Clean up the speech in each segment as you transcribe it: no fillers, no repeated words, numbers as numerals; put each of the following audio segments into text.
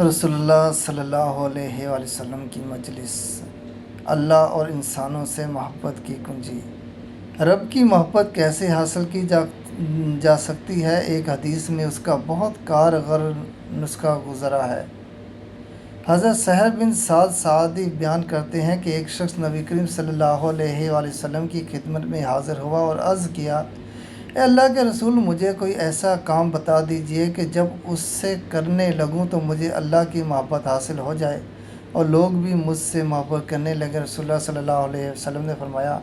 رسول اللہ صلی اللہ علیہ وآلہ وسلم کی مجلس۔ اللہ اور انسانوں سے محبت کی کنجی۔ رب کی محبت کیسے حاصل کی جا سکتی ہے؟ ایک حدیث میں اس کا بہت کارگر نسخہ گزرا ہے۔ حضرت سہل بن سعد ساعدی بیان کرتے ہیں کہ ایک شخص نبی کریم صلی اللہ علیہ وآلہ وسلم کی خدمت میں حاضر ہوا اور عرض کیا، اے اللہ کے رسول، مجھے کوئی ایسا کام بتا دیجئے کہ جب اس سے کرنے لگوں تو مجھے اللہ کی محبت حاصل ہو جائے اور لوگ بھی مجھ سے محبت کرنے لگے۔ رسول اللہ صلی اللہ علیہ وسلم نے فرمایا،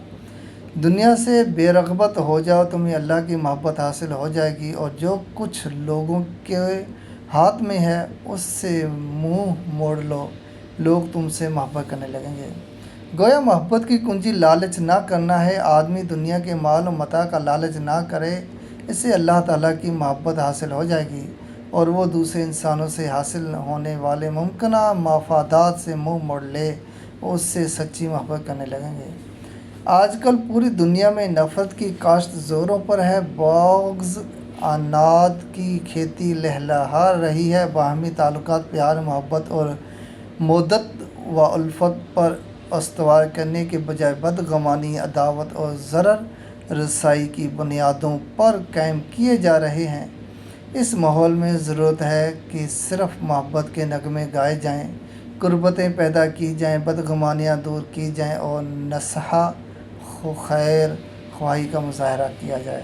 دنیا سے بے رغبت ہو جاؤ، تمہیں اللہ کی محبت حاصل ہو جائے گی، اور جو کچھ لوگوں کے ہاتھ میں ہے اس سے منہ موڑ لو، لوگ تم سے محبت کرنے لگیں گے۔ گویا محبت کی کنجی لالچ نہ کرنا ہے۔ آدمی دنیا کے مال و متاع کا لالچ نہ کرے، اسے اللہ تعالیٰ کی محبت حاصل ہو جائے گی اور وہ دوسرے انسانوں سے حاصل ہونے والے ممکنہ مفادات سے منہ موڑ لے، وہ اس سے سچی محبت کرنے لگیں گے۔ آج کل پوری دنیا میں نفرت کی کاشت زوروں پر ہے، بغض عناد کی کھیتی لہلہا رہی ہے۔ باہمی تعلقات پیار، محبت اور مودت و الفت پر استوار کرنے کے بجائے بدگمانی، عداوت اور ضرر رسائی کی بنیادوں پر قائم کیے جا رہے ہیں۔ اس ماحول میں ضرورت ہے کہ صرف محبت کے نغمے گائے جائیں، قربتیں پیدا کی جائیں، بدگمانیاں دور کی جائیں اور نصح خیر خواہی کا مظاہرہ کیا جائے۔